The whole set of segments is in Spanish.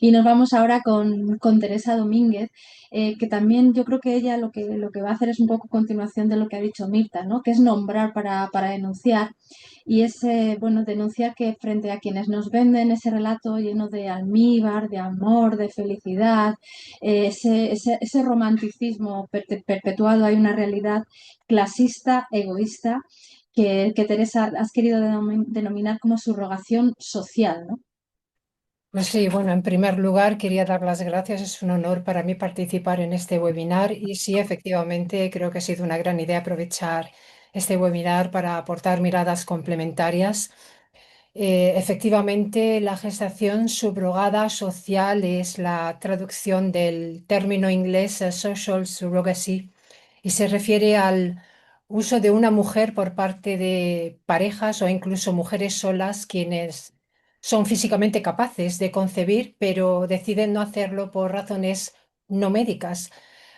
Y nos vamos ahora con Teresa Domínguez, que también yo creo que ella lo que va a hacer es un poco continuación de lo que ha dicho Mirta, ¿no? Que es nombrar para denunciar. Y es, bueno, denunciar que frente a quienes nos venden ese relato lleno de almíbar, de amor, de felicidad, ese romanticismo perpetuado, hay una realidad clasista, egoísta, que Teresa has querido denominar como subrogación social, ¿no? Pues sí, bueno, en primer lugar quería dar las gracias. Es un honor para mí participar en este webinar y sí, efectivamente, creo que ha sido una gran idea aprovechar este webinar para aportar miradas complementarias. Efectivamente, la gestación subrogada social es la traducción del término inglés social surrogacy y se refiere al uso de una mujer por parte de parejas o incluso mujeres solas quienes son físicamente capaces de concebir, pero deciden no hacerlo por razones no médicas.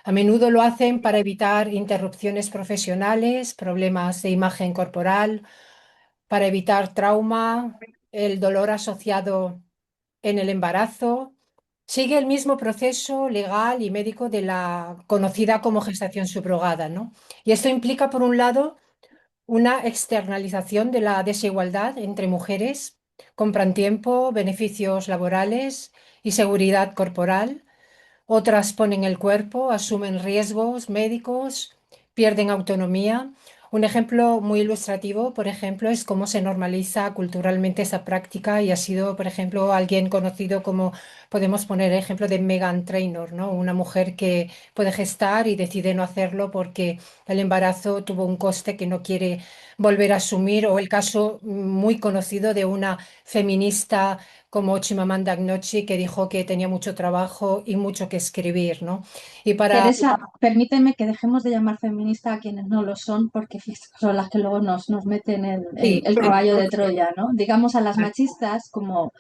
A menudo lo hacen para evitar interrupciones profesionales, problemas de imagen corporal, para evitar trauma, el dolor asociado en el embarazo. Sigue el mismo proceso legal y médico de la conocida como gestación subrogada, ¿no? Y esto implica, por un lado, una externalización de la desigualdad entre mujeres, compran tiempo, beneficios laborales y seguridad corporal. Otras ponen el cuerpo, asumen riesgos médicos, pierden autonomía. Un ejemplo muy ilustrativo, por ejemplo, es cómo se normaliza culturalmente esa práctica y ha sido, por ejemplo, alguien conocido como, podemos poner el ejemplo de Meghan Trainor, ¿no? Una mujer que puede gestar y decide no hacerlo porque el embarazo tuvo un coste que no quiere volver a asumir, o el caso muy conocido de una feminista como Chimamanda Ngozi, que dijo que tenía mucho trabajo y mucho que escribir, ¿no? Y para, Teresa, permíteme que dejemos de llamar feminista a quienes no lo son, porque son las que luego nos meten sí, el caballo de Troya, ¿no? Digamos a las machistas como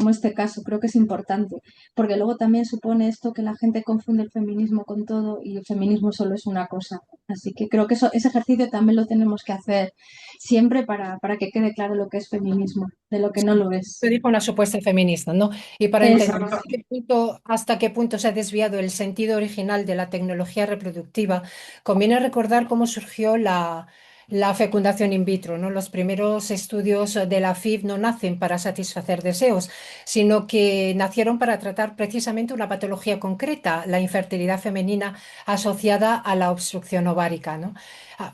este caso, creo que es importante, porque luego también supone esto que la gente confunde el feminismo con todo y el feminismo solo es una cosa. Así que creo que ese ejercicio también lo tenemos que hacer siempre para que quede claro lo que es feminismo, de lo que no lo lo es. dijo una supuesta feminista, ¿no? Y para Eso. entender hasta qué punto se ha desviado el sentido original de la tecnología reproductiva, conviene recordar cómo surgió la fecundación in vitro, ¿no? Los primeros estudios de la FIV no nacen para satisfacer deseos, sino que nacieron para tratar precisamente una patología concreta, la infertilidad femenina asociada a la obstrucción ovárica, ¿no?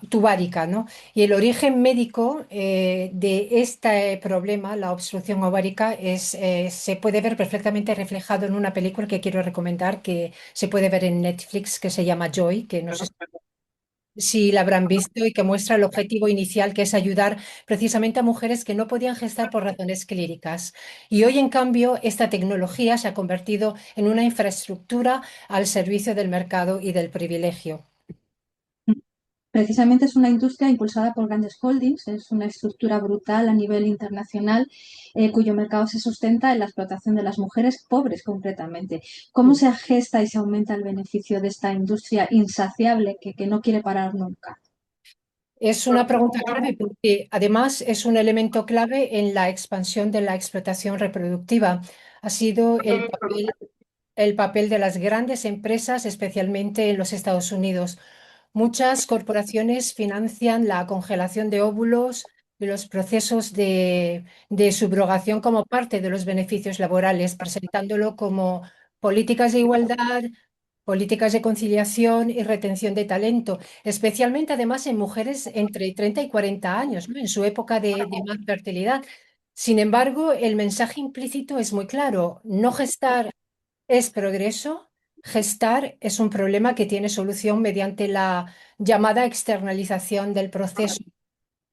Tubárica, ¿no? Y el origen médico de este problema, la obstrucción ovárica, se puede ver perfectamente reflejado en una película que quiero recomendar, que se puede ver en Netflix, que se llama Joy, que no sé si la habrán visto y que muestra el objetivo inicial, que es ayudar precisamente a mujeres que no podían gestar por razones clínicas. Y hoy, en cambio, esta tecnología se ha convertido en una infraestructura al servicio del mercado y del privilegio. Precisamente es una industria impulsada por grandes holdings, es una estructura brutal a nivel internacional cuyo mercado se sustenta en la explotación de las mujeres pobres concretamente. ¿Cómo se gesta y se aumenta el beneficio de esta industria insaciable que no quiere parar nunca? Es una pregunta clave porque además es un elemento clave en la expansión de la explotación reproductiva. Ha sido el papel de las grandes empresas, especialmente en los Estados Unidos. Muchas corporaciones financian la congelación de óvulos y los procesos de subrogación como parte de los beneficios laborales, presentándolo como políticas de igualdad, políticas de conciliación y retención de talento, especialmente además en mujeres entre 30 y 40 años, ¿no? En su época de más fertilidad. Sin embargo, el mensaje implícito es muy claro. No gestar es progreso. Gestar es un problema que tiene solución mediante la llamada externalización del proceso.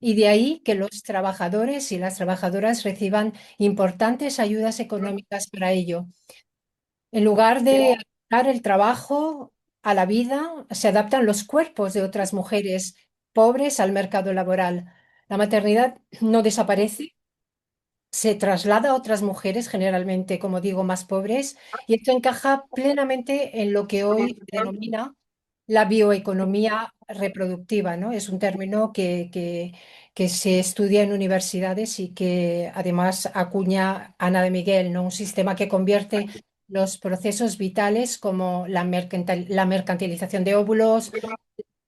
Y de ahí que los trabajadores y las trabajadoras reciban importantes ayudas económicas para ello. En lugar de adaptar el trabajo a la vida, se adaptan los cuerpos de otras mujeres pobres al mercado laboral. La maternidad no desaparece, se traslada a otras mujeres, generalmente, como digo, más pobres, y esto encaja plenamente en lo que hoy se denomina la bioeconomía reproductiva, ¿no? Es un término que se estudia en universidades y que además acuña Ana de Miguel, ¿no? Un sistema que convierte los procesos vitales como la mercantilización de óvulos,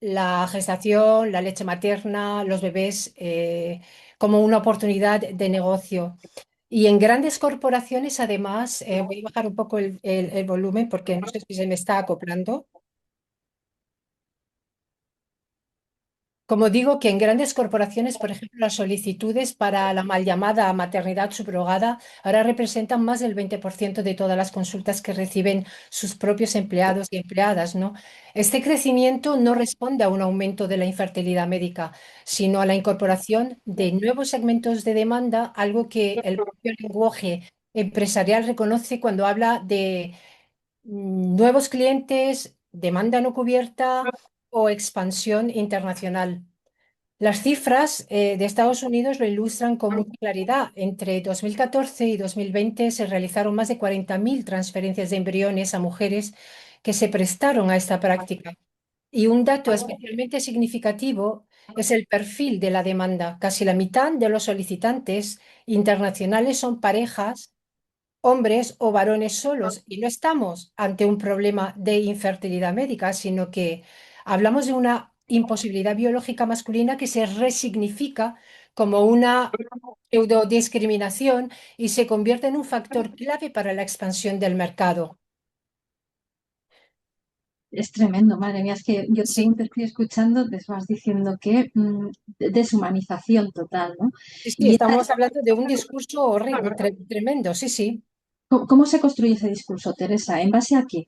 la gestación, la leche materna, los bebés, como una oportunidad de negocio. Y en grandes corporaciones, además, voy a bajar un poco el volumen porque no sé si se me está acoplando. Como digo, que en grandes corporaciones, por ejemplo, las solicitudes para la mal llamada maternidad subrogada ahora representan más del 20% de todas las consultas que reciben sus propios empleados y empleadas, ¿no? Este crecimiento no responde a un aumento de la infertilidad médica, sino a la incorporación de nuevos segmentos de demanda, algo que el propio lenguaje empresarial reconoce cuando habla de nuevos clientes, demanda no cubierta o expansión internacional. Las cifras de Estados Unidos lo ilustran con mucha claridad. Entre 2014 y 2020 se realizaron más de 40.000 transferencias de embriones a mujeres que se prestaron a esta práctica. Y un dato especialmente significativo es el perfil de la demanda. Casi la mitad de los solicitantes internacionales son parejas, hombres o varones solos, y no estamos ante un problema de infertilidad médica, sino que hablamos de una imposibilidad biológica masculina que se resignifica como una pseudodiscriminación y se convierte en un factor clave para la expansión del mercado. Es tremendo, madre mía, es que yo Sí, según te estoy escuchando te vas diciendo que deshumanización total, ¿no? sí, sí, Y estamos hablando de un discurso horrible, tremendo, sí, sí. ¿cómo se construye ese discurso, Teresa? ¿En base a qué?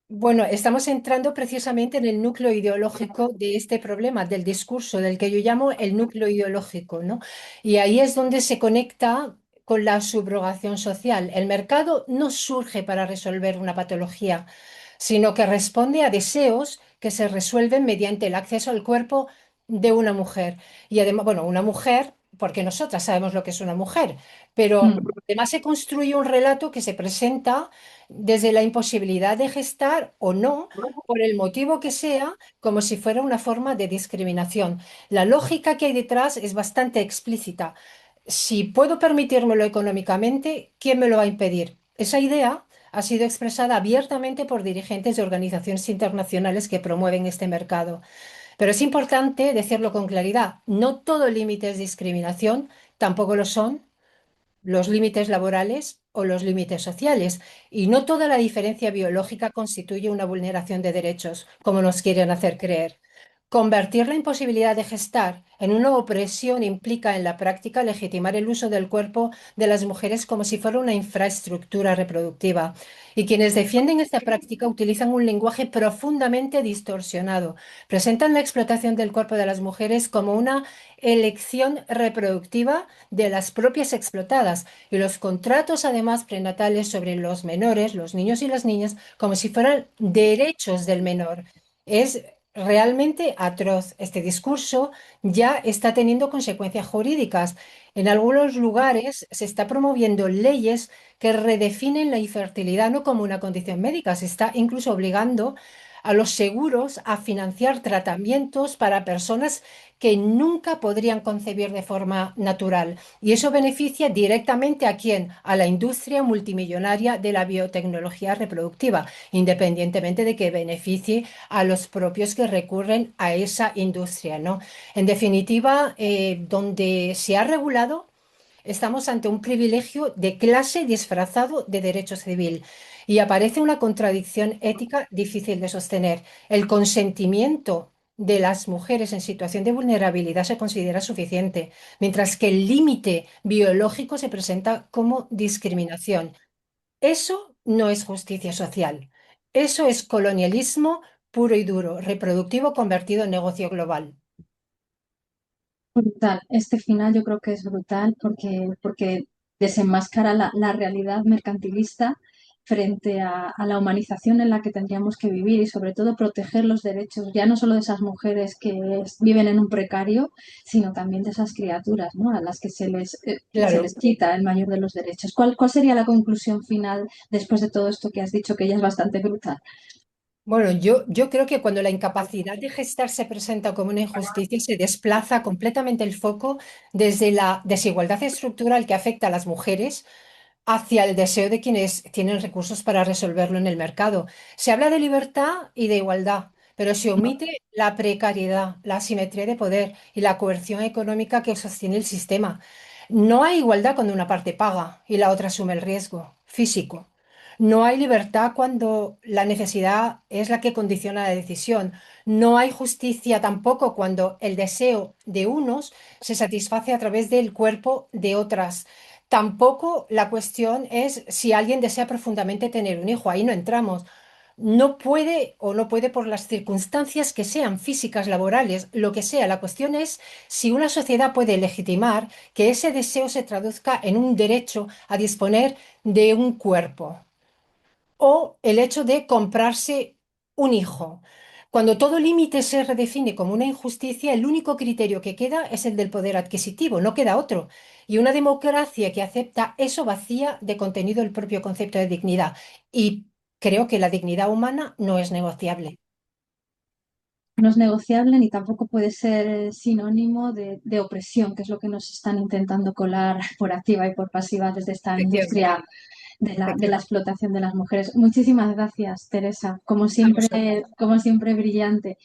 Bueno, estamos entrando precisamente en el núcleo ideológico de este problema, del discurso, del que yo llamo el núcleo ideológico, ¿no? Y ahí es donde se conecta con la subrogación social. El mercado no surge para resolver una patología, sino que responde a deseos que se resuelven mediante el acceso al cuerpo de una mujer. Y además, bueno, una mujer, porque nosotras sabemos lo que es una mujer, pero Mm. además se construye un relato que se presenta desde la imposibilidad de gestar o no, por el motivo que sea, como si fuera una forma de discriminación. La lógica que hay detrás es bastante explícita. Si puedo permitírmelo económicamente, ¿quién me lo va a impedir? Esa idea ha sido expresada abiertamente por dirigentes de organizaciones internacionales que promueven este mercado. Pero es importante decirlo con claridad, no todo límite es discriminación, tampoco lo son los límites laborales o los límites sociales. Y no toda la diferencia biológica constituye una vulneración de derechos, como nos quieren hacer creer. Convertir la imposibilidad de gestar en una opresión implica en la práctica legitimar el uso del cuerpo de las mujeres como si fuera una infraestructura reproductiva. Y quienes defienden esta práctica utilizan un lenguaje profundamente distorsionado. Presentan la explotación del cuerpo de las mujeres como una elección reproductiva de las propias explotadas y los contratos además prenatales sobre los menores, los niños y las niñas, como si fueran derechos del menor. Es realmente atroz. Este discurso ya está teniendo consecuencias jurídicas. En algunos lugares se está promoviendo leyes que redefinen la infertilidad no como una condición médica, se está incluso obligando a los seguros a financiar tratamientos para personas que nunca podrían concebir de forma natural. Y eso beneficia directamente a quién? A la industria multimillonaria de la biotecnología reproductiva, independientemente de que beneficie a los propios que recurren a esa industria, ¿no? En definitiva, donde se ha regulado, estamos ante un privilegio de clase disfrazado de derecho civil y aparece una contradicción ética difícil de sostener. El consentimiento de las mujeres en situación de vulnerabilidad se considera suficiente, mientras que el límite biológico se presenta como discriminación. Eso no es justicia social. Eso es colonialismo puro y duro, reproductivo convertido en negocio global. Brutal. Este final yo creo que es brutal porque desenmascara la realidad mercantilista frente a la humanización en la que tendríamos que vivir y sobre todo proteger los derechos, ya no solo de esas mujeres que viven en un precario, sino también de esas criaturas, ¿no? A las que se Claro. les quita el mayor de los derechos. ¿Cuál sería la conclusión final después de todo esto que has dicho, que ya es bastante brutal? Bueno, yo creo que cuando la incapacidad de gestar se presenta como una injusticia, se desplaza completamente el foco desde la desigualdad estructural que afecta a las mujeres hacia el deseo de quienes tienen recursos para resolverlo en el mercado. Se habla de libertad y de igualdad, pero se omite la precariedad, la asimetría de poder y la coerción económica que sostiene el sistema. No hay igualdad cuando una parte paga y la otra asume el riesgo físico. No hay libertad cuando la necesidad es la que condiciona la decisión. No hay justicia tampoco cuando el deseo de unos se satisface a través del cuerpo de otras. Tampoco la cuestión es si alguien desea profundamente tener un hijo. Ahí no entramos. No puede o no puede por las circunstancias que sean físicas, laborales, lo que sea. La cuestión es si una sociedad puede legitimar que ese deseo se traduzca en un derecho a disponer de un cuerpo o el hecho de comprarse un hijo. Cuando todo límite se redefine como una injusticia, el único criterio que queda es el del poder adquisitivo, no queda otro. Y una democracia que acepta eso vacía de contenido el propio concepto de dignidad. Y creo que la dignidad humana no es negociable. No es negociable ni tampoco puede ser sinónimo de opresión, que es lo que nos están intentando colar por activa y por pasiva desde esta Efectivamente, industria de la efectivamente. explotación de las mujeres. Muchísimas gracias, Teresa. A vosotros. Como siempre brillante.